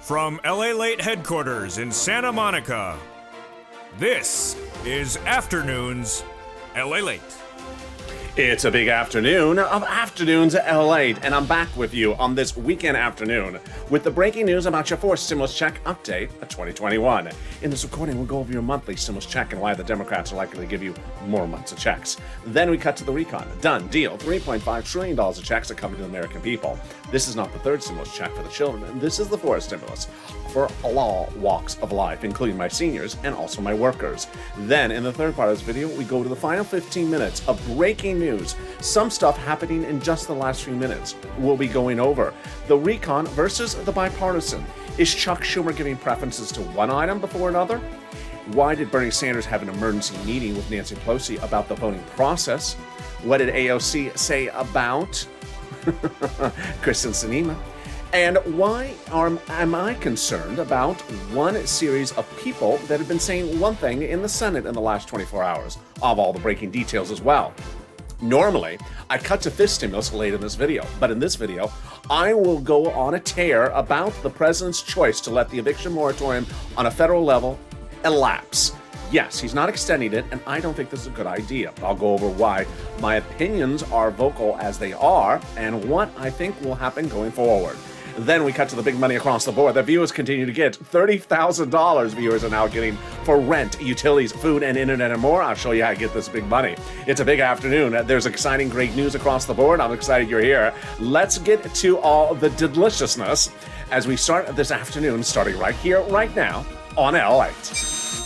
From Lalate headquarters in Santa Monica, this is Afternoons Lalate. It's a big afternoon of Afternoons at Lalate, and I'm back with you on this weekend afternoon with the breaking news about your fourth stimulus check update of 2021. In this recording, we'll go over your monthly stimulus check and why the Democrats are likely to give you more months of checks. Then we cut to the recon. Done deal. $3.5 trillion of checks are coming to the American people. This is not the third stimulus check for the children. This is the fourth stimulus for all walks of life, including my seniors and also my workers. Then, in the third part of this video, we go to the final 15 minutes of breaking news. Some stuff happening in just the last few minutes. We'll be going over the recon versus the bipartisan. Is Chuck Schumer giving preferences to one item before another? Why did Bernie Sanders have an emergency meeting with Nancy Pelosi about the voting process? What did AOC say about Kristen Sinema? And why am I concerned about one series of people that have been saying one thing in the Senate in the last 24 hours? Of all the breaking details as well. Normally, I cut to fifth stimulus late in this video, but in this video, I will go on a tear about the president's choice to let the eviction moratorium on a federal level elapse. Yes, he's not extending it, and I don't think this is a good idea. I'll go over why my opinions are vocal as they are and what I think will happen going forward. Then we cut to the big money across the board that viewers continue to get. $30,000 viewers are now getting for rent, utilities, food, and internet and more. I'll show you how to get this big money. It's a big afternoon. There's exciting, great news across the board. I'm excited you're here. Let's get to all the deliciousness as we start this afternoon, starting right here, right now on Lalate.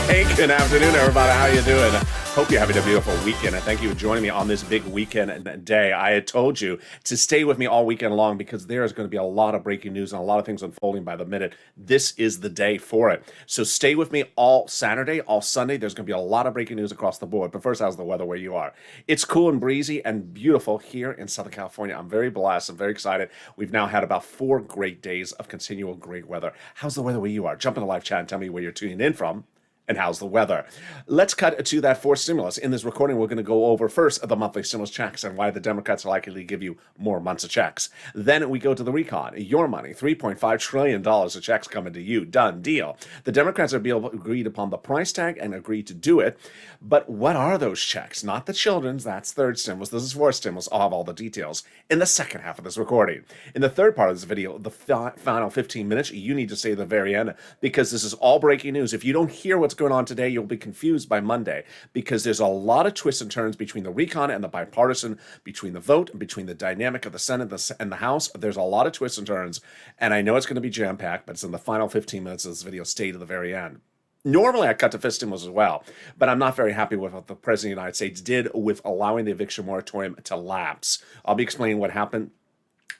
Hey, good afternoon, everybody. How you doing? Hope you're having a beautiful weekend, and thank you for joining me on this big weekend day. I had told you to stay with me all weekend long because there is going to be a lot of breaking news and a lot of things unfolding by the minute. This is the day for it. So stay with me all Saturday, all Sunday. There's going to be a lot of breaking news across the board. But first, how's the weather where you are? It's cool and breezy and beautiful here in Southern California. I'm very blessed. I'm very excited. We've now had about 4 great days of continual great weather. How's the weather where you are? Jump in the live chat and tell me where you're tuning in from. And how's the weather? Let's cut to that fourth stimulus. In this recording, we're going to go over first the monthly stimulus checks and why the Democrats are likely to give you more months of checks. Then we go to the recon. Your money, $3.5 trillion of checks coming to you. Done deal. The Democrats have agreed upon the price tag and agreed to do it. But what are those checks? Not the children's. That's third stimulus. This is fourth stimulus. I'll have all the details in the second half of this recording. In the third part of this video, the final 15 minutes, you need to stay to the very end because this is all breaking news. If you don't hear what's going on today, you'll be confused by Monday because there's a lot of twists and turns between the recon and the bipartisan, between the vote and between the dynamic of the Senate and the House. There's a lot of twists and turns, and I know it's going to be jam-packed, but it's in the final 15 minutes of this video. Stay to the very end. Normally, I cut to fifth stimulus as well, but I'm not very happy with what the President of the United States did with allowing the eviction moratorium to lapse. I'll be explaining what happened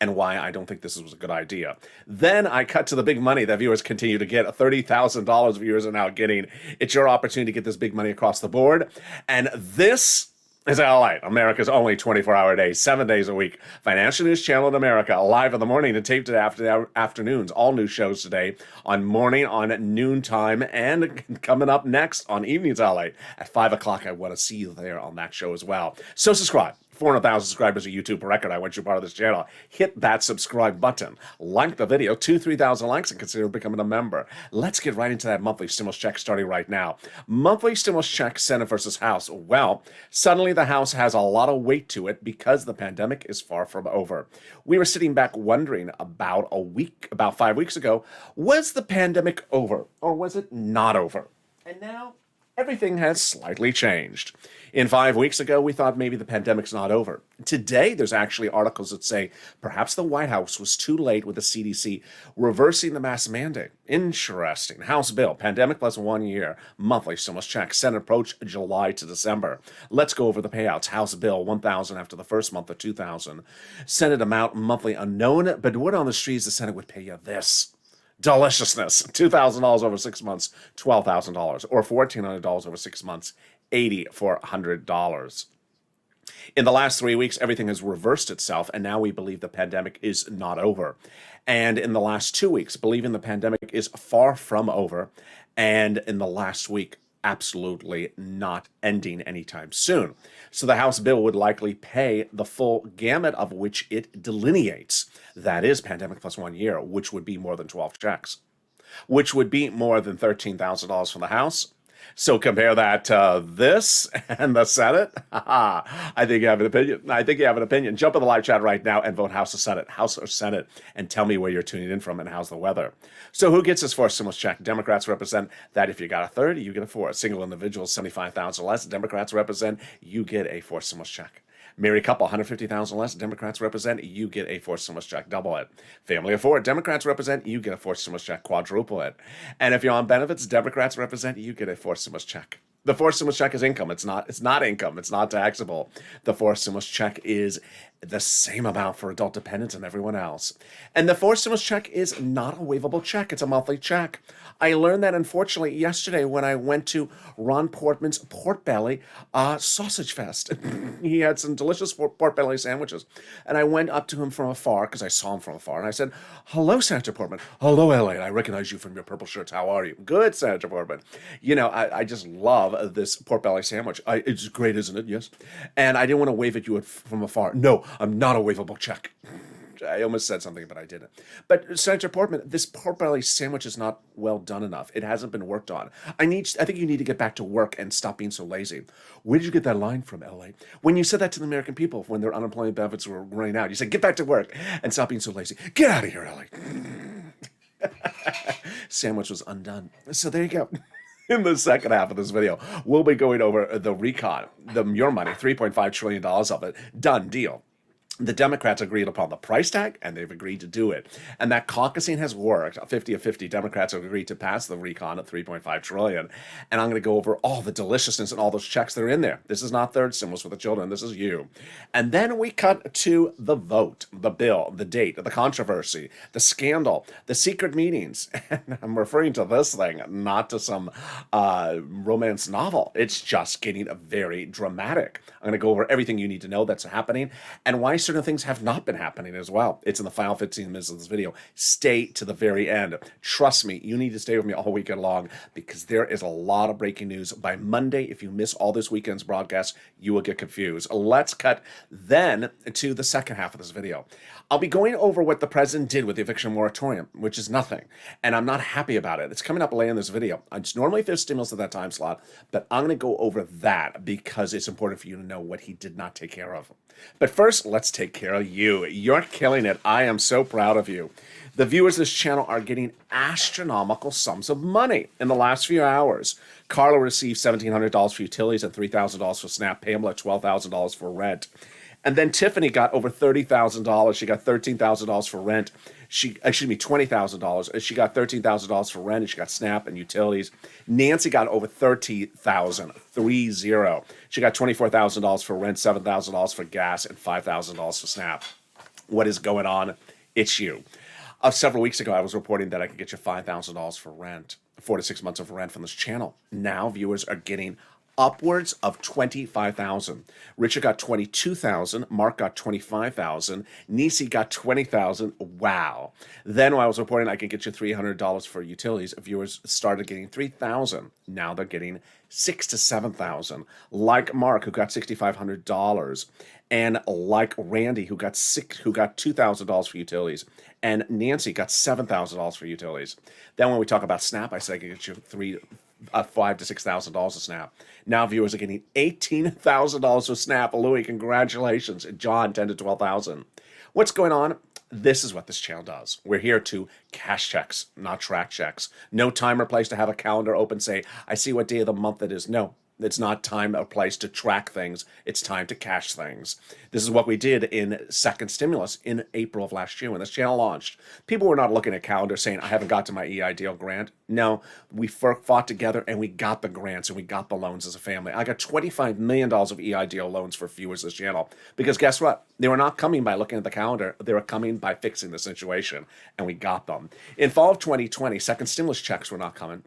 and why I don't think this was a good idea. Then I cut to the big money that viewers continue to get. $30,000 viewers are now getting. It's your opportunity to get this big money across the board. And this is Lalate, America's only 24-hour day, 7 days a week. Financial news channel in America, live in the morning and taped at afternoons. All new shows today on morning, on noontime, and coming up next on evenings Lalate at 5 o'clock. I want to see you there on that show as well. So subscribe. 400,000 subscribers, a YouTube record. I want you part of this channel. Hit that subscribe button. Like the video, 3,000 likes, and consider becoming a member. Let's get right into that monthly stimulus check starting right now. Monthly stimulus check, Senate versus House. Well, suddenly the House has a lot of weight to it because the pandemic is far from over. We were sitting back wondering about 5 weeks ago, was the pandemic over or was it not over? And now everything has slightly changed. 5 weeks ago, we thought maybe the pandemic's not over. Today, there's actually articles that say perhaps the White House was too late with the CDC reversing the mask mandate. Interesting. House bill, pandemic plus 1 year, monthly stimulus check. Senate approach July to December. Let's go over the payouts. House bill, $1,000 after the first month of $2,000. Senate amount, monthly unknown, but word on the streets, the Senate would pay you this. Deliciousness. $2,000 over 6 months, $12,000, or $1,400 over 6 months, $80 for $100. In the last 3 weeks, everything has reversed itself, and now we believe the pandemic is not over. And in the last 2 weeks, believing the pandemic is far from over, and in the last week, absolutely not ending anytime soon. So the House bill would likely pay the full gamut of which it delineates. That is pandemic plus 1 year, which would be more than 12 checks, which would be more than $13,000 from the House. So compare that to this and the Senate. I think you have an opinion. Jump in the live chat right now and vote House or Senate. House or Senate, and tell me where you're tuning in from and how's the weather. So who gets this forced stimulus check? Democrats represent that if you got a 30, you get a 4. Single individuals, 75,000 less. Democrats represent you get a forced stimulus check. Married couple, 150,000 less. Democrats represent you get a forced stimulus check. Double it. Family of 4. Democrats represent you get a forced stimulus check. Quadruple it. And if you're on benefits, Democrats represent you get a forced stimulus check. The forced stimulus check is income. It's not income. It's not taxable. The forced stimulus check is the same amount for adult dependents and everyone else. And the forced stimulus check is not a waivable check. It's a monthly check. I learned that, unfortunately, yesterday when I went to Ron Portman's Pork Belly Sausage Fest. He had some delicious pork belly sandwiches. And I went up to him from afar, because I saw him from afar, and I said, "Hello, Senator Portman." "Hello, Lalate. I recognize you from your purple shirts. How are you?" "Good, Senator Portman." You know, I just love this pork belly sandwich. It's great, isn't it? Yes. And I didn't want to wave at you from afar. "No, I'm not a waivable check." I almost said something, but I didn't. But Senator Portman, this pork belly sandwich is not well done enough. It hasn't been worked on. I think you need to get back to work and stop being so lazy. Where did you get that line from, LA? When you said that to the American people when their unemployment benefits were running out, you said, "Get back to work and stop being so lazy. Get out of here, LA." Sandwich was undone. So there you go. In the second half of this video, we'll be going over the recon, your money, $3.5 trillion of it. Done deal. The Democrats agreed upon the price tag, and they've agreed to do it. And that caucusing has worked. 50 of 50 Democrats have agreed to pass the recon at $3.5 trillion. And I'm going to go over all the deliciousness and all those checks that are in there. This is not third stimulus for the children. This is you. And then we cut to the vote, the bill, the date, the controversy, the scandal, the secret meetings. And I'm referring to this thing, not to some romance novel. It's just getting very dramatic. I'm going to go over everything you need to know that's happening and why certain things have not been happening as well. It's in the final 15 minutes of this video. Stay to the very end. Trust me, you need to stay with me all weekend long because there is a lot of breaking news. By Monday, if you miss all this weekend's broadcast, you will get confused. Let's cut then to the second half of this video. I'll be going over what the president did with the eviction moratorium, which is nothing, and I'm not happy about it. It's coming up later in this video. It's normally there's stimulus at that time slot, but I'm going to go over that because it's important for you to know what he did not take care of. But first, let's take care of you. You're killing it. I am so proud of you. The viewers of this channel are getting astronomical sums of money in the last few hours. Carla received $1,700 for utilities and $3,000 for SNAP. Pamela, $12,000 for rent. And then Tiffany got over $30,000. She got $13,000 for rent. $20,000. She got $13,000 for rent, and she got SNAP and utilities. Nancy got over $30,000, 30. She got $24,000 for rent, $7,000 for gas, and $5,000 for SNAP. What is going on? It's you. Several weeks ago, I was reporting that I could get you $5,000 for rent, 4 to 6 months of rent from this channel. Now viewers are getting upwards of $25,000. Richard got $22,000. Mark got $25,000. Nisi got $20,000. Wow. Then when I was reporting I could get you $300 for utilities, viewers started getting $3,000. Now they're getting $6,000 to $7,000. Like Mark, who got $6,500, and like Randy, who got $2,000 for utilities, and Nancy got $7,000 for utilities. Then when we talk about SNAP, I said I could get you $5,000 to $6,000 a SNAP. Now viewers are getting $18,000 of SNAP. Louis, congratulations. John, $10,000 to $12,000. What's going on? This is what this channel does. We're here to cash checks, not track checks. No time or place to have a calendar open, say, I see what day of the month it is. No. It's not time or place to track things. It's time to cash things. This is what we did in second stimulus in April of last year when this channel launched. People were not looking at calendar saying, I haven't got to my EIDL grant. No, we fought together and we got the grants and we got the loans as a family. I got $25 million of EIDL loans for viewers of this channel because guess what? They were not coming by looking at the calendar. They were coming by fixing the situation, and we got them. In fall of 2020, second stimulus checks were not coming.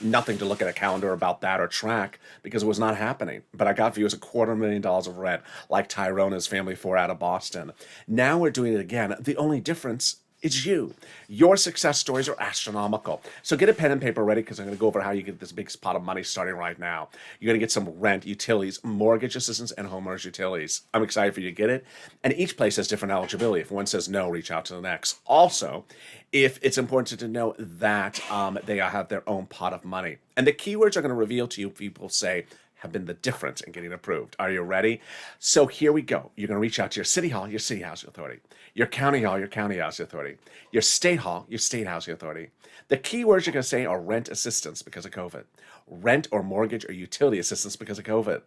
Nothing to look at a calendar about that or track because it was not happening. But I got viewers $250,000 of rent, like Tyrone and his family 4 out of Boston. Now we're doing it again. The only difference is you. Your success stories are astronomical. So get a pen and paper ready because I'm going to go over how you get this big pot of money starting right now. You're going to get some rent, utilities, mortgage assistance, and homeowners utilities. I'm excited for you to get it. And each place has different eligibility. If one says no, reach out to the next. Also, if it's important to know that they have their own pot of money. And the keywords are going to reveal to you, people say, have been the difference in getting approved. Are you ready? So here we go. You're going to reach out to your city hall, your city housing authority, your county hall, your county housing authority, your state hall, your state housing authority. The keywords you're going to say are rent assistance because of COVID, rent or mortgage or utility assistance because of COVID.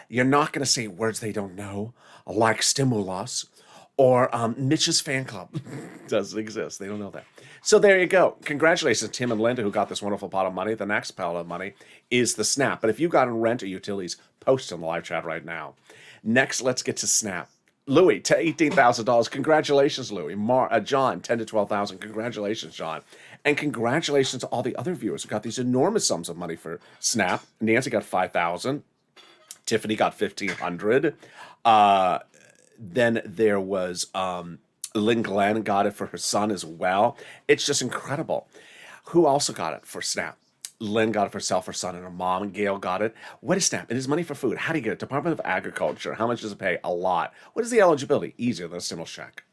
You're not going to say words they don't know, like stimulus or Mitch's fan club. Doesn't exist. They don't know that. So there you go. Congratulations, Tim and Linda, who got this wonderful pot of money. The next pot of money is the SNAP. But if you got in rent or utilities, post in the live chat right now. Next, let's get to SNAP. Louis, to $18,000. Congratulations, Louis. John, 10 to 12,000. Congratulations, John. And congratulations to all the other viewers who got these enormous sums of money for SNAP. Nancy got 5,000. Tiffany got 1,500. Then there was Lynn Glenn got it for her son as well. It's just incredible. Who also got it for SNAP? Lynn got it for herself, her son, and her mom. And Gail got it. What is SNAP? It is money for food. How do you get it? Department of Agriculture. How much does it pay? A lot. What is the eligibility? Easier than a stimulus check.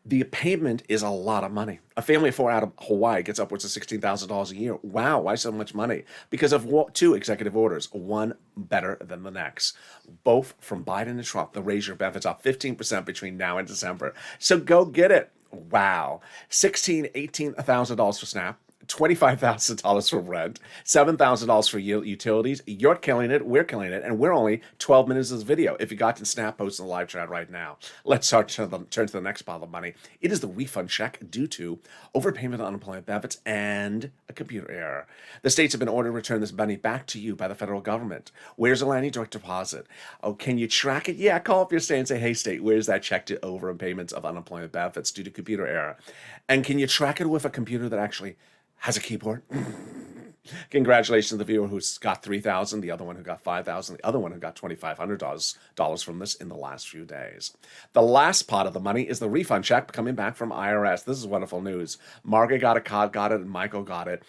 The payment is a lot of money. A family of 4 out of Hawaii gets upwards of $16,000 a year. Wow, why so much money? Because of 2 executive orders, one better than the next. Both from Biden and Trump. They'll raise your benefits up 15% between now and December. So go get it. Wow. $18,000 for SNAP. $25,000 for rent, $7,000 for utilities. You're killing it. We're killing it. And we're only 12 minutes of this video. If you got to Snap, post in the live chat right now. Let's turn to the next pile of money. It is the refund check due to overpayment on unemployment benefits and a computer error. The states have been ordered to return this money back to you by the federal government. Where's the landing direct deposit? Oh, can you track it? Yeah, call up your state and say, hey, state, where's that check to overpayments of unemployment benefits due to computer error? And can you track it with a computer that actually has a keyboard? Congratulations to the viewer who's got 3,000, the other one who got 5,000, the other one who got $2,500 from this in the last few days. The last pot of the money is the refund check coming back from IRS. This is wonderful news. Margaret got it, Cod got it, and Michael got it.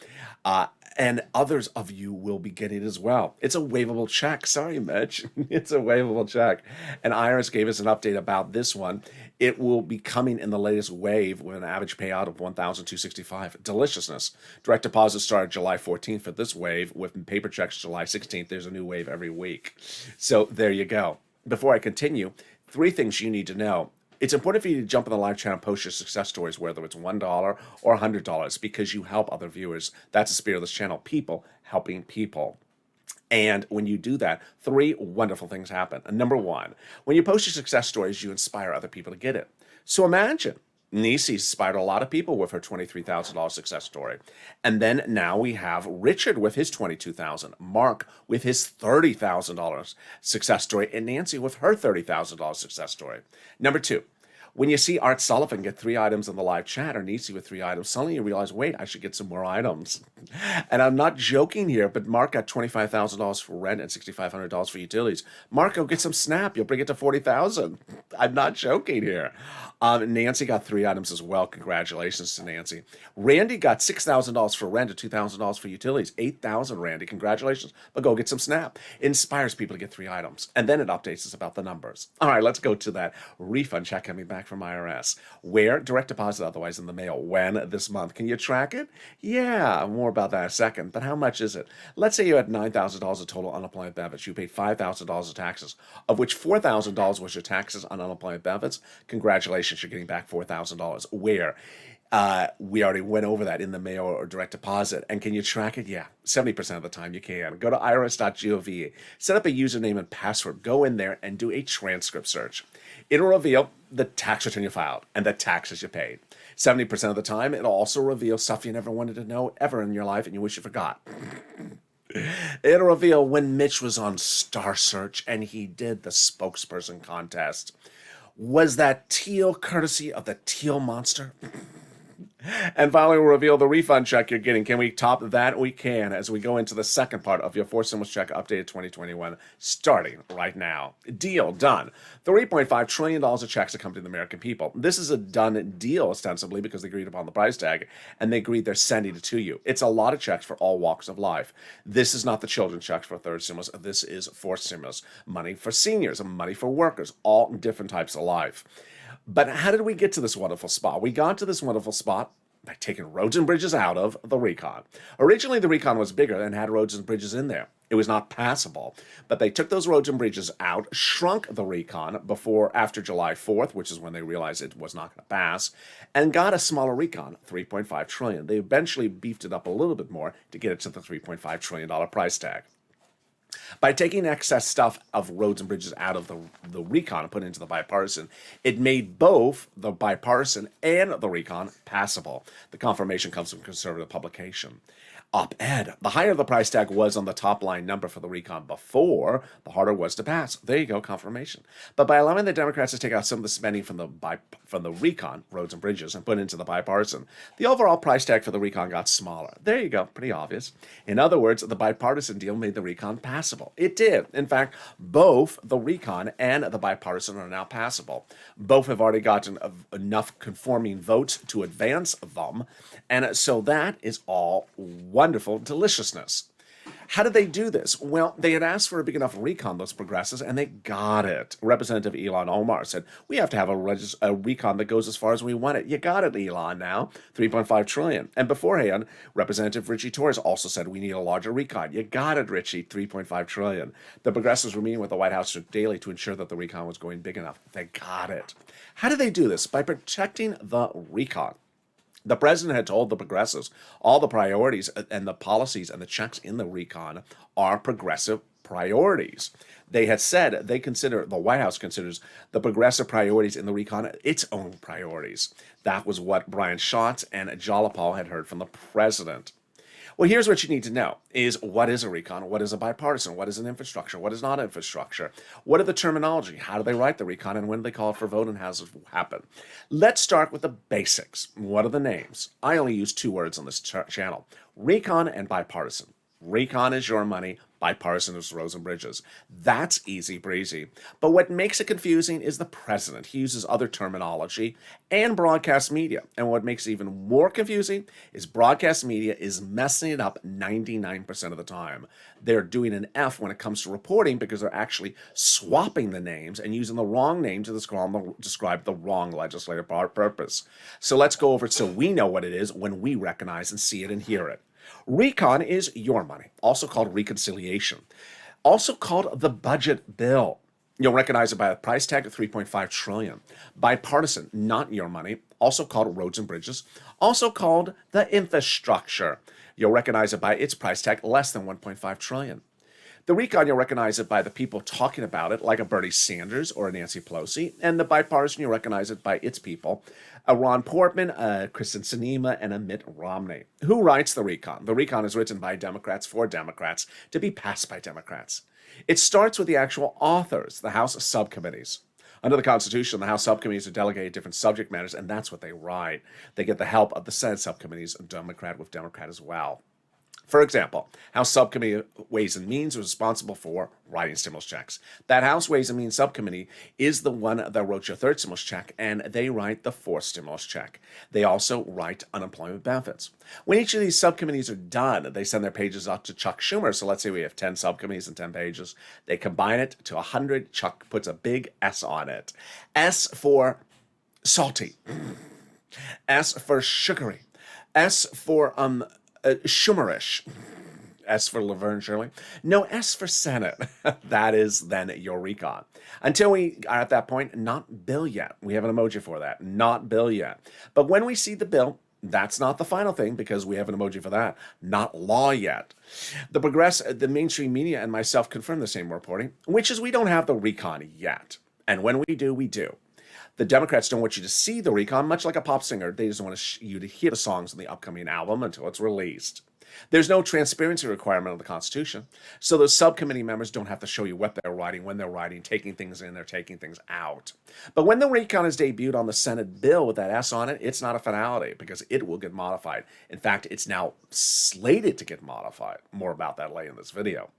And others of you will be getting it as well. It's a waivable check. Sorry, Mitch. It's a waivable check. And IRS gave us an update about this one. It will be coming in the latest wave with an average payout of $1,265. Deliciousness. Direct deposit started July 14th for this wave, with paper checks July 16th. There's a new wave every week. So there you go. Before I continue, 3 things you need to know. It's important for you to jump in the live chat and post your success stories, whether it's $1 or $100, because you help other viewers. That's the spirit of this channel, people helping people. And when you do that, 3 wonderful things happen. And number 1, when you post your success stories, you inspire other people to get it. So imagine, Nisi inspired a lot of people with her $23,000 success story. And then now we have Richard with his $22,000, Mark with his $30,000 success story, and Nancy with her $30,000 success story. Number 2, when you see Art Sullivan get 3 items in the live chat, or Nisi with 3 items, suddenly you realize, wait, I should get some more items. And I'm not joking here, but Mark got $25,000 for rent and $6,500 for utilities. Mark, go get some SNAP. You'll bring it to $40,000. I'm not joking here. Nancy got 3 items as well. Congratulations to Nancy. Randy got $6,000 for rent and $2,000 for utilities. $8,000, Randy. Congratulations. But go get some SNAP. It inspires people to get 3 items. And then it updates us about the numbers. All right, let's go to that refund check coming back from IRS. Where? Direct deposit, otherwise in the mail. When? This month. Can you track it? Yeah, more about that in a second. But how much is it? Let's say you had $9,000 of total unemployment benefits. You paid $5,000 of taxes, of which $4,000 was your taxes on unemployment benefits. Congratulations, you're getting back $4,000. Where? We already went over that in the mail or direct deposit. And can you track it? Yeah, 70% of the time you can. Go to irs.gov, set up a username and password, go in there and do a transcript search. It'll reveal the tax return you filed and the taxes you paid. 70% of the time, it'll also reveal stuff you never wanted to know ever in your life and you wish you forgot. It'll reveal when Mitch was on Star Search and he did the spokesperson contest. Was that teal courtesy of the teal monster? And finally, we'll reveal the refund check you're getting. Can we top that? We can, as we go into the second part of your four stimulus check updated 2021, starting right now. Deal done. $3.5 trillion of checks are coming to the American people. This is a done deal, ostensibly, because they agreed upon the price tag, and they agreed they're sending it to you. It's a lot of checks for all walks of life. This is not the children's checks for third stimulus. This is fourth stimulus. Money for seniors, money for workers, all different types of life. But how did we get to this wonderful spot? We got to this wonderful spot by taking roads and bridges out of the recon. Originally, the recon was bigger and had roads and bridges in there. It was not passable, but they took those roads and bridges out, shrunk the recon after July 4th, which is when they realized it was not going to pass, and got a smaller recon, $3.5 trillion. They eventually beefed it up a little bit more to get it to the $3.5 trillion price tag. By taking excess stuff of roads and bridges out of the recon and put it into the bipartisan, it made both the bipartisan and the recon passable. The confirmation comes from conservative publication. Op-ed. The higher the price tag was on the top line number for the recon before, the harder it was to pass. There you go, confirmation. But by allowing the Democrats to take out some of the spending from the recon, roads and bridges, and put it into the bipartisan, the overall price tag for the recon got smaller. There you go, pretty obvious. In other words, the bipartisan deal made the recon passable. It did. In fact, both the recon and the bipartisan are now passable. Both have already gotten enough conforming votes to advance them, and so that is all wonderful deliciousness. How did they do this? Well, they had asked for a big enough recon, those progressives, and they got it. Representative Elon Omar said, we have to have a recon that goes as far as we want it. You got it, Elon, now. $3.5 trillion. And beforehand, Representative Richie Torres also said, we need a larger recon. You got it, Richie, $3.5 trillion. The progressives were meeting with the White House daily to ensure that the recon was going big enough. They got it. How did they do this? By protecting the recon. The president had told the progressives all the priorities and the policies and the checks in the recon are progressive priorities. They had said the White House considers the progressive priorities in the recon its own priorities. That was what Brian Schatz and Jalapal had heard from the president. Well, here's what you need to know is what is a recon? What is a bipartisan? What is an infrastructure? What is not infrastructure? What are the terminology? How do they write the recon? And when do they call it for vote and how does it happen? Let's start with the basics. What are the names? I only use two words on this channel, recon and bipartisan. Recon is your money, bipartisan is roads and bridges. That's easy breezy. But what makes it confusing is the president. He uses other terminology and broadcast media. And what makes it even more confusing is broadcast media is messing it up 99% of the time. They're doing an F when it comes to reporting because they're actually swapping the names and using the wrong name to describe the wrong legislative purpose. So let's go over it so we know what it is when we recognize and see it and hear it. Recon is your money, also called reconciliation, also called the budget bill. You'll recognize it by a price tag of $3.5 trillion. Bipartisan, not your money, also called roads and bridges, also called the infrastructure. You'll recognize it by its price tag less than $1.5 trillion. The recon, you'll recognize it by the people talking about it, like a Bernie Sanders or a Nancy Pelosi. And the bipartisan, you'll recognize it by its people, a Ron Portman, a Kristen Sinema, and a Mitt Romney. Who writes the recon? The recon is written by Democrats for Democrats to be passed by Democrats. It starts with the actual authors, the House subcommittees. Under the Constitution, the House subcommittees are delegated different subject matters, and that's what they write. They get the help of the Senate subcommittees, Democrat with Democrat as well. For example, House Subcommittee Ways and Means was responsible for writing stimulus checks. That House Ways and Means Subcommittee is the one that wrote your third stimulus check, and they write the fourth stimulus check. They also write unemployment benefits. When each of these subcommittees are done, they send their pages out to Chuck Schumer. So let's say we have 10 subcommittees and 10 pages. They combine it to 100. Chuck puts a big S on it. S for salty. S for sugary. S for Schumerish. S for Laverne Shirley. No, S for Senate. That is then your recon. Until we are at that point, not bill yet. We have an emoji for that. Not bill yet. But when we see the bill, that's not the final thing because we have an emoji for that. Not law yet. The mainstream media and myself confirm the same reporting, which is we don't have the recon yet. And when we do, we do. The Democrats don't want you to see the recon, much like a pop singer. They just want you to hear the songs on the upcoming album until it's released. There's no transparency requirement of the Constitution, so those subcommittee members don't have to show you what they're writing, when they're writing, taking things in, they're taking things out. But when the recon is debuted on the Senate bill with that S on it, it's not a finality because it will get modified. In fact, it's now slated to get modified. More about that later in this video.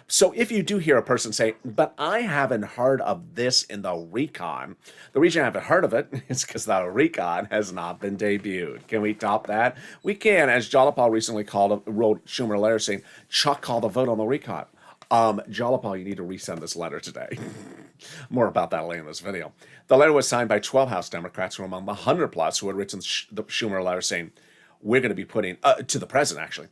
So if you do hear a person say, but I haven't heard of this in the recon, the reason I haven't heard of it is because the recon has not been debuted. Can we top that? We can, as Jalapal recently wrote Schumer a letter saying, Chuck called a vote on the recon. Jalapal, you need to resend this letter today. More about that later in this video. The letter was signed by 12 House Democrats who were among the 100 plus who had written the Schumer a letter saying, we're going to be putting, to the president actually,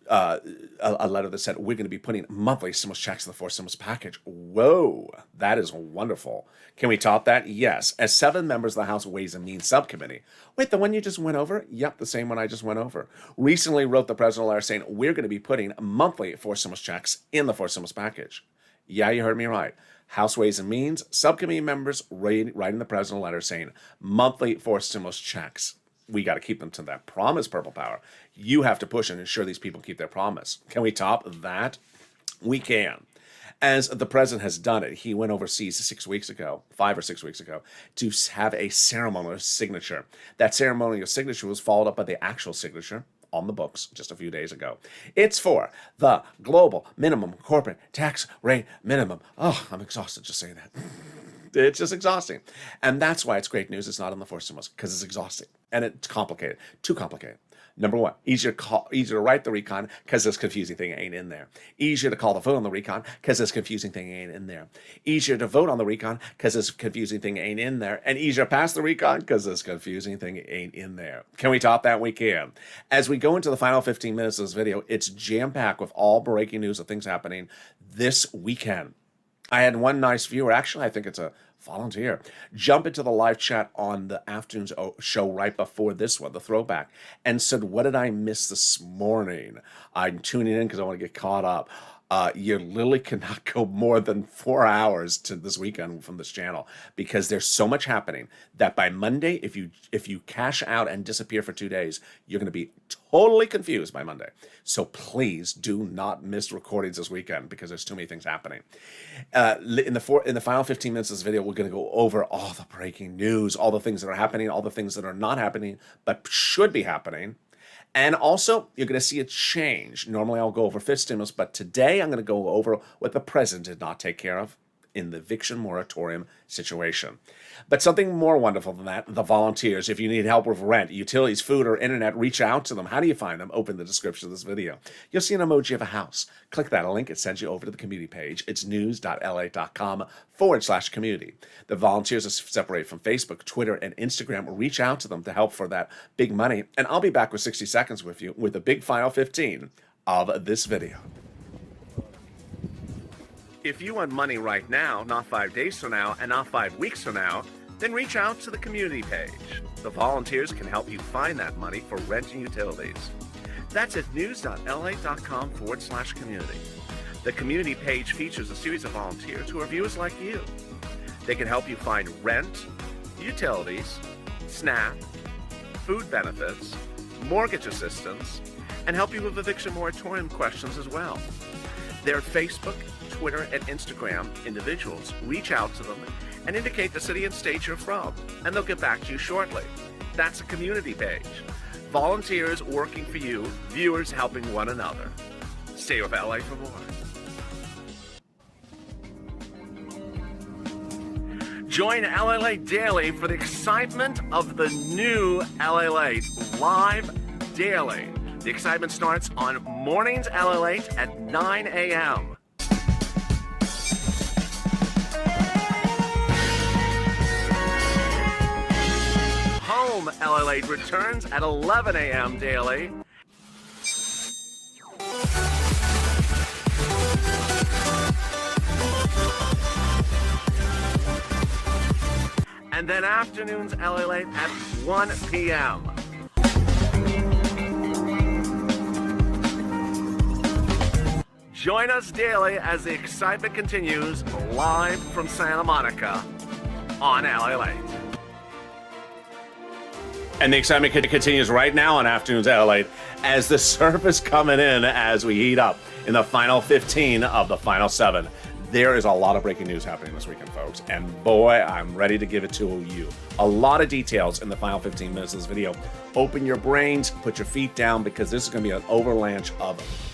a letter that said, we're going to be putting monthly stimulus checks in the fourth stimulus package. Whoa, that is wonderful. Can we top that? Yes. As 7 members of the House Ways and Means Subcommittee. Wait, the one you just went over? Yep, the same one I just went over. Recently wrote the president a letter saying, we're going to be putting monthly fourth stimulus checks in the fourth stimulus package. Yeah, you heard me right. House Ways and Means Subcommittee members writing the president a letter saying, monthly fourth stimulus checks. We got to keep them to that promise, Purple Power. You have to push and ensure these people keep their promise. Can we top that? We can. As the president has done it, he went overseas 5 or 6 weeks ago, to have a ceremonial signature. That ceremonial signature was followed up by the actual signature on the books just a few days ago. It's for the global minimum corporate tax rate minimum. Oh, I'm exhausted just saying that. It's just exhausting. And that's why it's great news. It's not on the fourth stimulus, because it's exhausting. And it's complicated. Too complicated. Number one, easier to write the recon because this confusing thing ain't in there. Easier to call the vote on the recon because this confusing thing ain't in there. Easier to vote on the recon because this confusing thing ain't in there. And easier to pass the recon because this confusing thing ain't in there. Can we top that? We can. As we go into the final 15 minutes of this video, it's jam-packed with all breaking news of things happening this weekend. I had one nice viewer, actually I think it's a volunteer, jump into the live chat on the afternoon's show right before this one, the throwback, and said, what did I miss this morning? I'm tuning in because I want to get caught up. You literally cannot go more than 4 hours to this weekend from this channel because there's so much happening that by Monday, if you cash out and disappear for 2 days, you're going to be totally confused by Monday. So please do not miss recordings this weekend because there's too many things happening. In the final 15 minutes of this video, we're going to go over all the breaking news, all the things that are happening, all the things that are not happening but should be happening. And also, you're going to see a change. Normally, I'll go over fifth stimulus, but today I'm going to go over what the president did not take care of in the eviction moratorium situation. But something more wonderful than that, the volunteers. If you need help with rent, utilities, food, or internet, reach out to them. How do you find them? Open the description of this video. You'll see an emoji of a house. Click that link. It sends you over to the community page. It's news.la.com/community. The volunteers are separated from Facebook, Twitter, and Instagram. Reach out to them to help for that big money. And I'll be back with 60 seconds with you with the big final 15 of this video. If you want money right now, not 5 days from now, and not 5 weeks from now, then reach out to the community page. The volunteers can help you find that money for rent and utilities. That's at news.la.com/community. The community page features a series of volunteers who are viewers like you. They can help you find rent, utilities, SNAP, food benefits, mortgage assistance, and help you with eviction moratorium questions as well. They're Facebook, Twitter, and Instagram individuals. Reach out to them and indicate the city and state you're from, and they'll get back to you shortly. That's a community page. Volunteers working for you, viewers helping one another. Stay with LA for more. Join Lalate Daily for the excitement of the new Lalate live daily. The excitement starts on mornings Lalate at 9 a.m. Home Lalate returns at 11 a.m. daily. And then afternoons Lalate at 1 p.m. Join us daily as the excitement continues live from Santa Monica on Lalate. And the excitement continues right now on Afternoons Lalate as the surface coming in as we heat up in the final 15 of the final 7. There is a lot of breaking news happening this weekend, folks, and boy, I'm ready to give it to you. A lot of details in the final 15 minutes of this video. Open your brains, put your feet down, because this is going to be an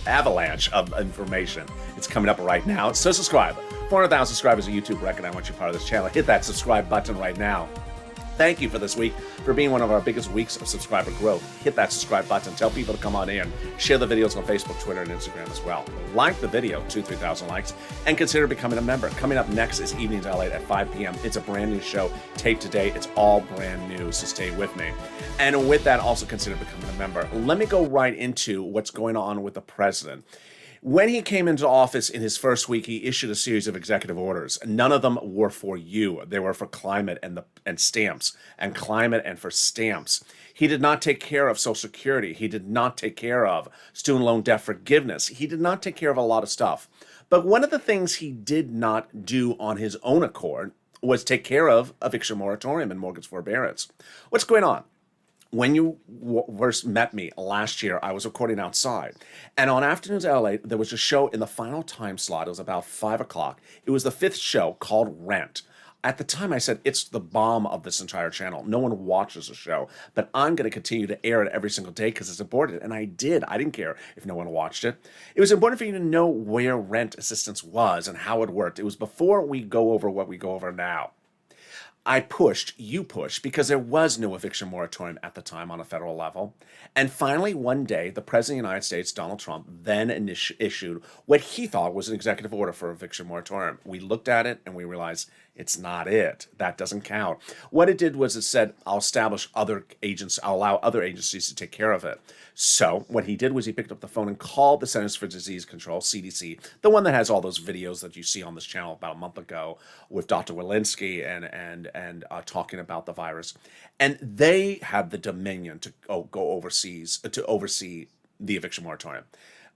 avalanche of information. It's coming up right now. So subscribe. 400,000 subscribers on YouTube record. I want you part of this channel. Hit that subscribe button right now. Thank you for this week, for being one of our biggest weeks of subscriber growth. Hit that subscribe button. Tell people to come on in. Share the videos on Facebook, Twitter, and Instagram as well. Like the video, 2,000-3,000 likes, and consider becoming a member. Coming up next is Evenings Lalate at 5 p.m. It's a brand new show, taped today. It's all brand new, so stay with me. And with that, also consider becoming a member. Let me go right into what's going on with the president. When he came into office in his first week, he issued a series of executive orders. None of them were for you. They were for climate and stamps, and climate and for stamps. He did not take care of Social Security. He did not take care of student loan debt forgiveness. He did not take care of a lot of stuff. But one of the things he did not do on his own accord was take care of eviction moratorium and mortgage forbearance. What's going on? When you first met me last year, I was recording outside. And on Afternoons LA, there was a show in the final time slot. It was about 5 o'clock. It was the 5th show called Rent. At the time, I said, it's the bomb of this entire channel. No one watches the show, but I'm going to continue to air it every single day because it's important. And I did. I didn't care if no one watched it. It was important for you to know where rent assistance was and how it worked. It was before we go over what we go over now. You pushed, because there was no eviction moratorium at the time on a federal level. And finally, one day, the President of the United States, Donald Trump, then issued what he thought was an executive order for eviction moratorium. We looked at it and we realized it's not it. That doesn't count. What it did was it said, I'll allow other agencies to take care of it. So what he did was he picked up the phone and called the Centers for Disease Control, CDC, the one that has all those videos that you see on this channel about a month ago with Dr. Walensky and talking about the virus. And they had the dominion to go overseas to oversee the eviction moratorium.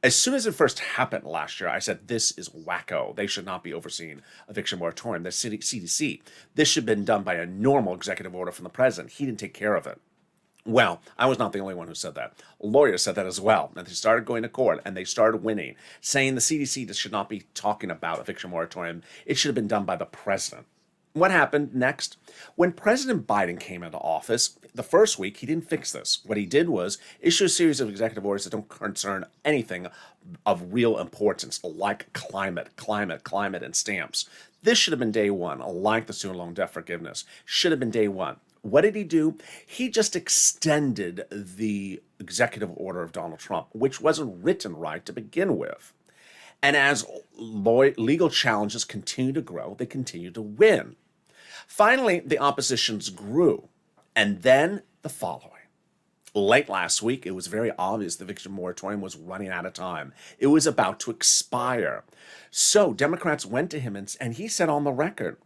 As soon as it first happened last year, I said, this is wacko. They should not be overseeing eviction moratorium. The CDC. This should have been done by a normal executive order from the president. He didn't take care of it. Well, I was not the only one who said that. Lawyers said that as well. And they started going to court and they started winning, saying the CDC should not be talking about eviction moratorium. It should have been done by the president. What happened next? When President Biden came into office, the first week, he didn't fix this. What he did was issue a series of executive orders that don't concern anything of real importance, like climate, and stamps. This should have been day one, like the student loan debt forgiveness. Should have been day one. What did he do? He just extended the executive order of Donald Trump, which wasn't written right to begin with. And as legal challenges continue to grow, they continue to win. Finally, the oppositions grew. And then the following. Late last week, it was very obvious the eviction moratorium was running out of time. It was about to expire. So Democrats went to him and he said on the record,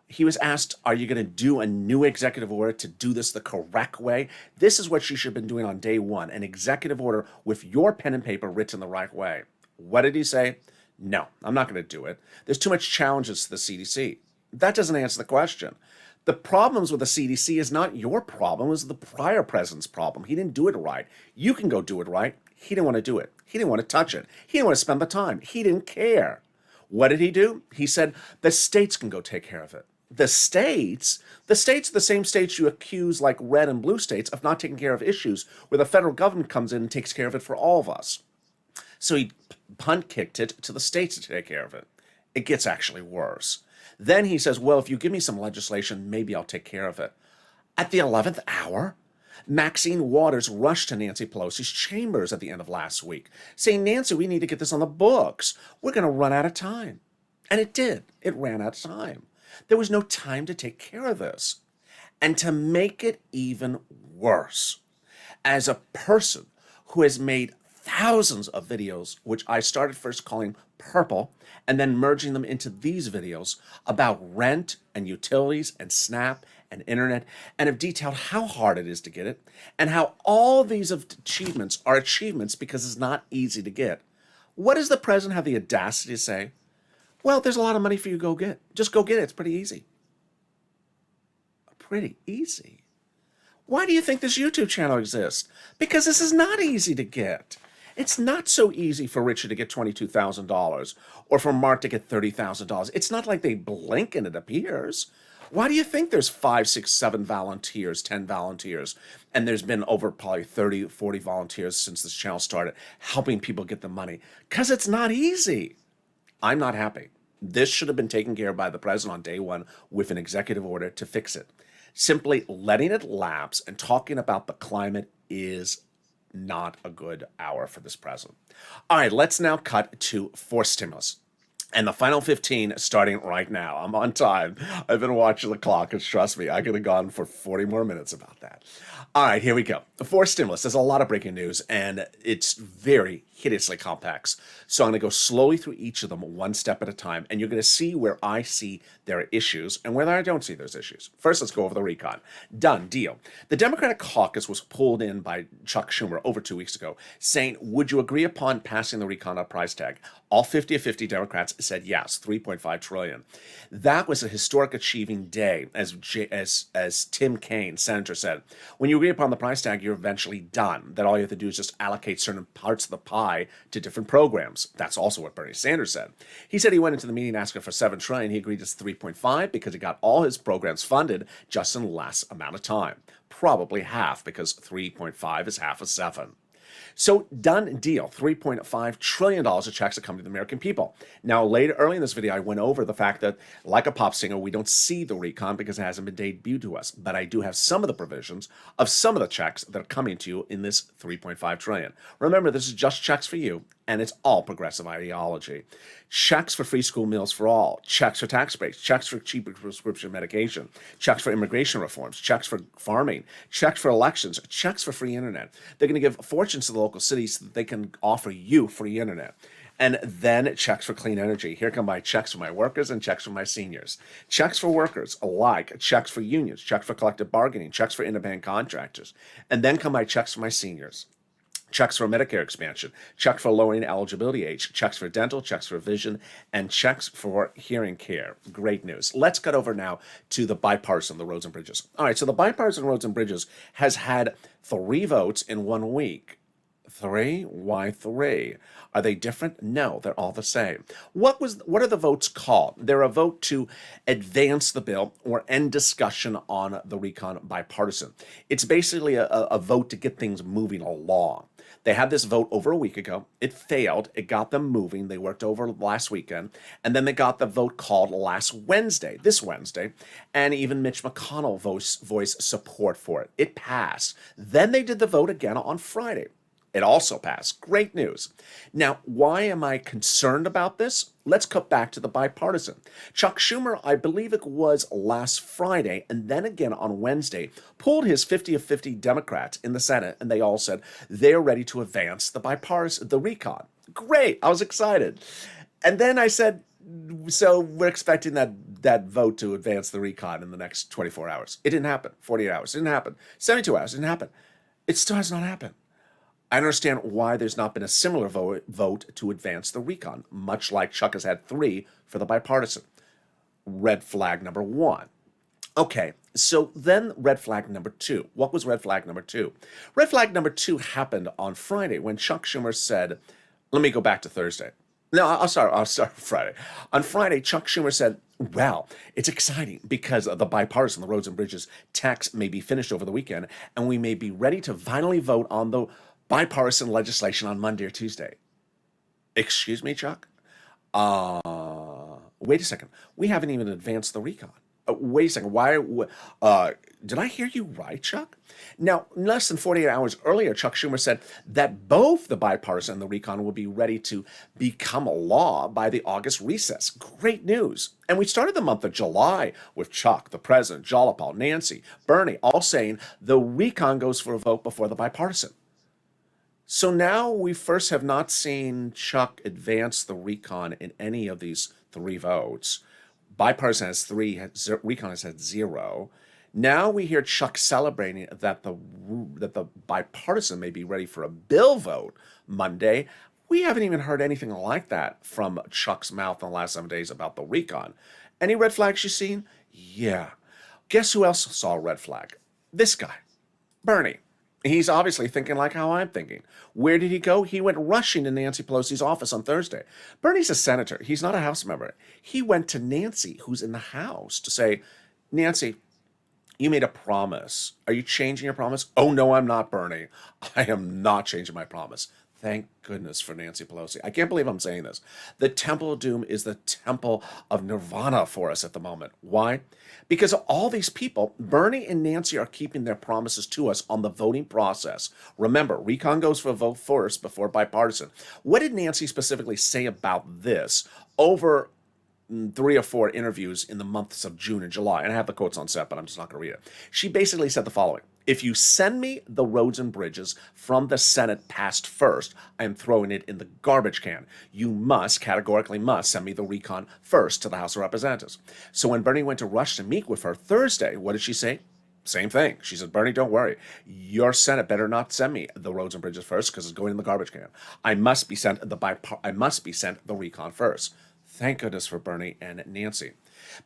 he was asked, are you going to do a new executive order to do this the correct way? This is what you should have been doing on day one, an executive order with your pen and paper written the right way. What did he say? No, I'm not going to do it. There's too much challenges to the CDC. That doesn't answer the question. The problems with the CDC is not your problem. It was the prior president's problem. He didn't do it right. You can go do it right. He didn't want to do it. He didn't want to touch it. He didn't want to spend the time. He didn't care. What did he do? He said, the states can go take care of it. The states, the same states you accuse, like red and blue states, of not taking care of issues, where the federal government comes in and takes care of it for all of us. So he punt-kicked it to the states to take care of it. It gets actually worse. Then he says, well, if you give me some legislation, maybe I'll take care of it. At the 11th hour, Maxine Waters rushed to Nancy Pelosi's chambers at the end of last week, saying, Nancy, we need to get this on the books. We're going to run out of time. And it did. It ran out of time. There was no time to take care of this. And to make it even worse, as a person who has made thousands of videos, which I started first calling Purple, and then merging them into these videos about rent and utilities and SNAP and internet, and have detailed how hard it is to get it, and how all these achievements are achievements because it's not easy to get. What does the president have the audacity to say? Well, there's a lot of money for you to go get. Just go get it. It's pretty easy. Pretty easy. Why do you think this YouTube channel exists? Because this is not easy to get. It's not so easy for Richard to get $22,000 or for Mark to get $30,000. It's not like they blink and it appears. Why do you think there's 5, 6, 7 volunteers, 10 volunteers, and there's been over probably 30, 40 volunteers since this channel started helping people get the money? Because it's not easy. I'm not happy. This should have been taken care of by the president on day one with an executive order to fix it. Simply letting it lapse and talking about the climate is not a good hour for this president. All right, let's now cut to forced stimulus. And the final 15 starting right now. I'm on time. I've been watching the clock, and trust me, I could have gone for 40 more minutes about that. All right, here we go. The forced stimulus. There's a lot of breaking news, and it's very hideously complex. So I'm going to go slowly through each of them one step at a time, and you're going to see where I see there are issues and where I don't see those issues. First, let's go over the recon. Done deal. The Democratic caucus was pulled in by Chuck Schumer over 2 weeks ago, saying, would you agree upon passing the recon on price tag? All 50 of 50 Democrats said yes, $3.5 trillion. That was a historic achieving day, as Tim Kaine, senator, said. When you agree upon the price tag, you're eventually done. That all you have to do is just allocate certain parts of the pie to different programs. That's also what Bernie Sanders said. He said he went into the meeting asking for $7 trillion. He agreed it's 3.5 because he got all his programs funded just in less amount of time. Probably half, because 3.5 is half of 7. So done deal, $3.5 trillion of checks that come to the American people. Now, early in this video, I went over the fact that, like a pop singer, we don't see the recon because it hasn't been debuted to us. But I do have some of the provisions of some of the checks that are coming to you in this $3.5 trillion. Remember, this is just checks for you, and it's all progressive ideology. Checks for free school meals for all, checks for tax breaks, checks for cheaper prescription medication, checks for immigration reforms, checks for farming, checks for elections, checks for free internet. They're going to give fortunes to the local cities so that they can offer you free internet. And then checks for clean energy. Here come my checks for my workers and checks for my seniors. Checks for workers alike, checks for unions, checks for collective bargaining, checks for independent contractors. And then come my checks for my seniors. Checks for Medicare expansion, checks for lowering eligibility age, checks for dental, checks for vision, and checks for hearing care. Great news. Let's cut over now to the bipartisan, the roads and bridges. All right, so the bipartisan roads and bridges has had 3 votes in 1 week. 3? Why 3? Are they different? No, they're all the same. What are the votes called? They're a vote to advance the bill or end discussion on the recon bipartisan. It's basically a vote to get things moving along. They had this vote over a week ago. It failed. It got them moving. They worked over last weekend. And then they got the vote called this Wednesday. And even Mitch McConnell voiced support for it. It passed. Then they did the vote again on Friday. It also passed. Great news. Now, why am I concerned about this? Let's cut back to the bipartisan. Chuck Schumer, I believe it was last Friday, and then again on Wednesday, pulled his 50 of 50 Democrats in the Senate, and they all said they're ready to advance the recon. Great. I was excited. And then I said, so we're expecting that vote to advance the recon in the next 24 hours. It didn't happen. 48 hours. It didn't happen. 72 hours. It didn't happen. It still has not happened. I understand why there's not been a similar vote to advance the recon, much like Chuck has had 3 for the bipartisan. Red flag number 1. Okay, so then red flag number 2. What was red flag number 2? Red flag number 2 happened on Friday when Chuck Schumer said, let me go back to Thursday. No, I'll start Friday. On Friday, Chuck Schumer said, well, it's exciting because the bipartisan, the roads and bridges tax may be finished over the weekend, and we may be ready to finally vote on the bipartisan legislation on Monday or Tuesday. Excuse me, Chuck? Wait a second. We haven't even advanced the recon. Wait a second. Did I hear you right, Chuck? Now, less than 48 hours earlier, Chuck Schumer said that both the bipartisan and the recon will be ready to become a law by the August recess. Great news. And we started the month of July with Chuck, the president, Jolapal, Nancy, Bernie, all saying the recon goes for a vote before the bipartisan. So now we first have not seen Chuck advance the recon in any of these 3 votes. Bipartisan has 3, recon has had 0. Now we hear Chuck celebrating that the bipartisan may be ready for a bill vote Monday. We haven't even heard anything like that from Chuck's mouth in the last 7 days about the recon. Any red flags you've seen? Yeah. Guess who else saw a red flag? This guy. Bernie. He's obviously thinking like how I'm thinking. Where did he go? He went rushing to Nancy Pelosi's office on Thursday. Bernie's a senator. He's not a House member. He went to Nancy, who's in the House, to say, Nancy, you made a promise. Are you changing your promise? Oh, no, I'm not, Bernie. I am not changing my promise. Thank goodness for Nancy Pelosi. I can't believe I'm saying this. The Temple of Doom is the temple of Nirvana for us at the moment. Why? Because all these people, Bernie and Nancy, are keeping their promises to us on the voting process. Remember, recon goes for a vote first before bipartisan. What did Nancy specifically say about this over 3 or 4 interviews in the months of June and July? And I have the quotes on set, but I'm just not going to read it. She basically said the following. If you send me the roads and bridges from the Senate passed first, I am throwing it in the garbage can. You must, categorically must, send me the recon first to the House of Representatives. So when Bernie went to rush to meet with her Thursday, what did she say? Same thing. She said, Bernie, don't worry. Your Senate better not send me the roads and bridges first because it's going in the garbage can. I must be sent the recon first. Thank goodness for Bernie and Nancy.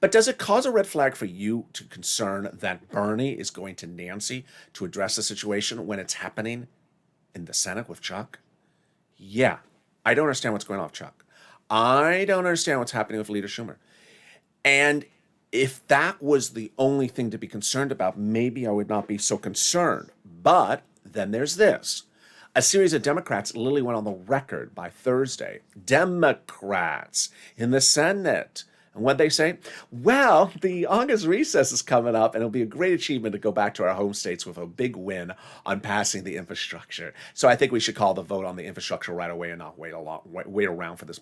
But does it cause a red flag for you to concern that Bernie is going to Nancy to address the situation when it's happening in the Senate with Chuck? Yeah, I don't understand what's going on with Chuck. I don't understand what's happening with Leader Schumer. And if that was the only thing to be concerned about, maybe I would not be so concerned. But then there's this. A series of Democrats literally went on the record by Thursday. Democrats in the Senate. And what they say? Well, the August recess is coming up, and it'll be a great achievement to go back to our home states with a big win on passing the infrastructure. So I think we should call the vote on the infrastructure right away and not wait around for this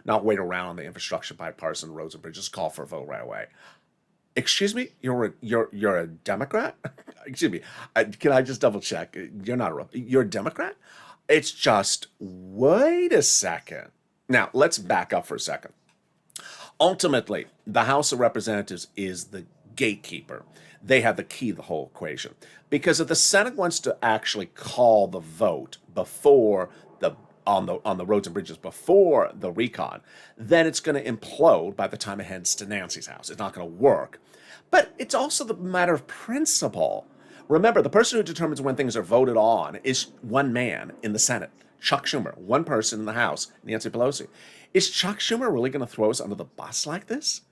not wait around on the infrastructure bipartisan roads and bridges. Call for a vote right away. Excuse me, you're a Democrat? Excuse me, can I just double check? You're a Democrat? It's just, wait a second. Now, let's back up for a second. Ultimately, the House of Representatives is the gatekeeper. They have the key to the whole equation. Because if the Senate wants to actually call the vote before on the roads and bridges before the recon, then it's going to implode by the time it heads to Nancy's house. It's not going to work. But it's also the matter of principle. Remember, the person who determines when things are voted on is one man in the Senate, Chuck Schumer, one person in the House, Nancy Pelosi. Is Chuck Schumer really going to throw us under the bus like this?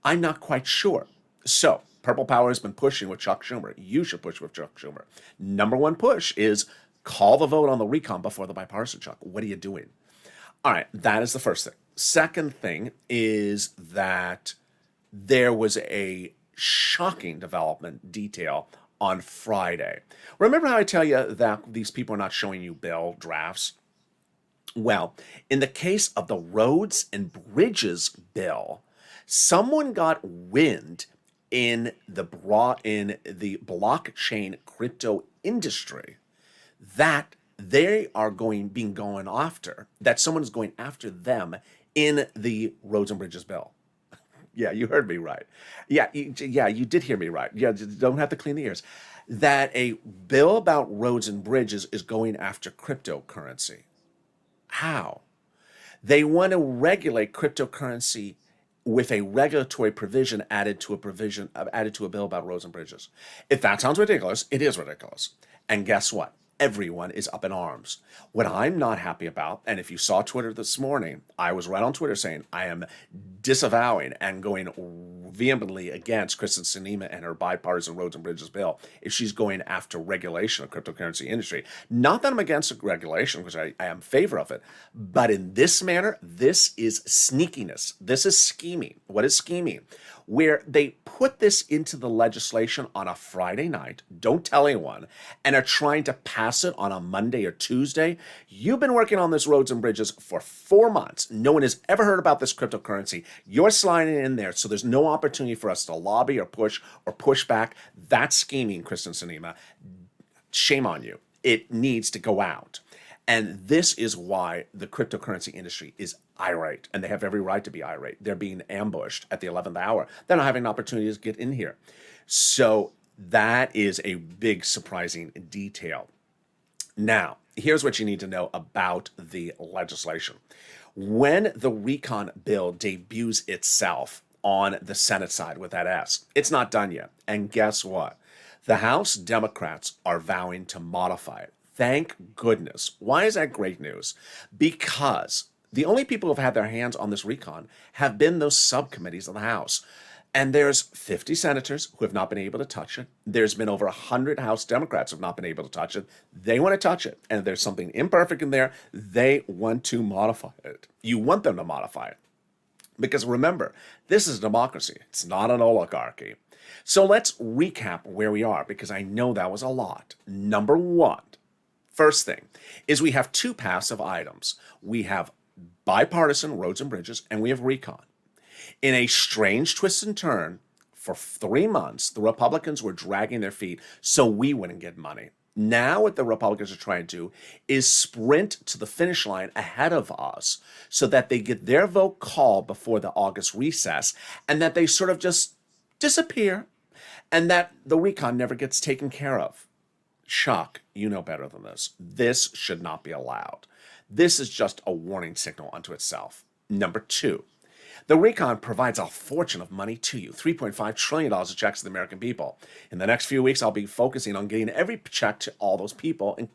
I'm not quite sure. So, Purple Power has been pushing with Chuck Schumer. You should push with Chuck Schumer. Number one push is call the vote on the recon before the bipartisan, Chuck. What are you doing? All right, that is the first thing. Second thing is that there was a shocking development detail on Friday. Remember how I tell you that these people are not showing you bill drafts? Well, in the case of the roads and bridges bill, someone got wind in the blockchain crypto industry that they are being going after, that someone is going after them in the roads and bridges bill. Yeah, you heard me right. Yeah, you did hear me right. Yeah, you don't have to clean the ears. That a bill about roads and bridges is going after cryptocurrency. How? They want to regulate cryptocurrency with a regulatory provision added to a bill about roads and bridges. If that sounds ridiculous, it is ridiculous. And guess what? Everyone is up in arms. What I'm not happy about, and if you saw Twitter this morning, I was right on Twitter saying I am disavowing and going vehemently against Kristen Sinema and her bipartisan roads and bridges bill if she's going after regulation of cryptocurrency industry. Not that I'm against regulation, because I am in favor of it, but in this manner, this is sneakiness. This is scheming. What is scheming? Where they put this into the legislation on a Friday night, don't tell anyone, and are trying to pass it on a Monday or Tuesday. You've been working on this roads and bridges for 4 months. No one has ever heard about this cryptocurrency. You're sliding in there, so there's no opportunity for us to lobby or push back. That's scheming, Kristen Sinema. Shame on you. It needs to go out. And this is why the cryptocurrency industry is irate, and they have every right to be irate. They're being ambushed at the 11th hour. They're not having an opportunity to get in here. So that is a big surprising detail. Now, here's what you need to know about the legislation. When the recon bill debuts itself on the Senate side with that S, it's not done yet. And guess what? The House Democrats are vowing to modify it. Thank goodness. Why is that great news? Because the only people who have had their hands on this recon have been those subcommittees of the House. And there's 50 senators who have not been able to touch it. There's been over 100 House Democrats who have not been able to touch it. They want to touch it. And if there's something imperfect in there, they want to modify it. You want them to modify it. Because remember, this is a democracy. It's not an oligarchy. So let's recap where we are, because I know that was a lot. Number one, first thing, is we have two passive items. We have bipartisan roads and bridges, and we have recon. In a strange twist and turn, for 3 months, the Republicans were dragging their feet so we wouldn't get money. Now what the Republicans are trying to do is sprint to the finish line ahead of us so that they get their vote called before the August recess, and that they sort of just disappear, and that the recon never gets taken care of. Chuck, you know better than this. This should not be allowed. This is just a warning signal unto itself. Number two, the recon provides a fortune of money to you, $3.5 trillion of checks to the American people. In the next few weeks, I'll be focusing on getting every check to all those people, and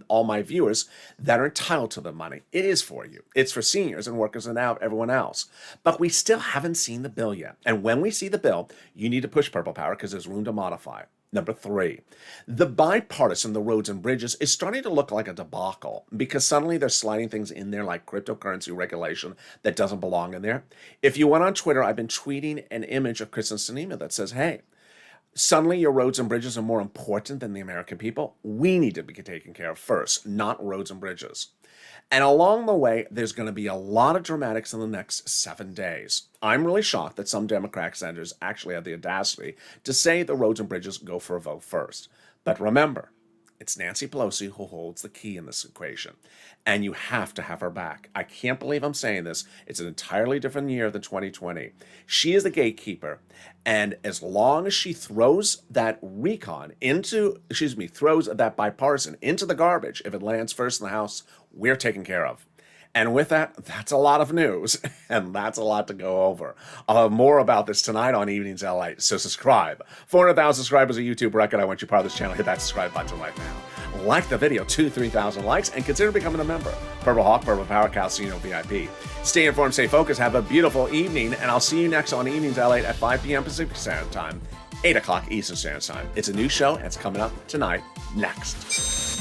all my viewers that are entitled to the money. It is for you. It's for seniors and workers and everyone else. But we still haven't seen the bill yet. And when we see the bill, you need to push Purple Power because there's room to modify. Number three, the bipartisan, the roads and bridges, is starting to look like a debacle because suddenly they're sliding things in there like cryptocurrency regulation that doesn't belong in there. If you went on Twitter, I've been tweeting an image of Kristen Sinema that says, hey, suddenly your roads and bridges are more important than the American people. We need to be taken care of first, not roads and bridges. And along the way, there's going to be a lot of dramatics in the next 7 days. I'm really shocked that some Democratic senators actually have the audacity to say the roads and bridges go for a vote first. But remember, it's Nancy Pelosi who holds the key in this equation. And you have to have her back. I can't believe I'm saying this. It's an entirely different year than 2020. She is the gatekeeper. And as long as she throws that throws that bipartisan into the garbage, if it lands first in the House, we're taken care of. And with that, that's a lot of news, and that's a lot to go over. I'll have more about this tonight on Evenings LA, so subscribe. 400,000 subscribers, a YouTube record. I want you part of this channel. Hit that subscribe button right now. Like the video, 2,000-3,000 likes, and consider becoming a member. Purple Hawk, Purple Power, Calcino VIP. Stay informed, stay focused, have a beautiful evening, and I'll see you next on Evenings LA at 5 p.m. Pacific Standard Time, 8 o'clock Eastern Standard Time. It's a new show, and it's coming up tonight, next.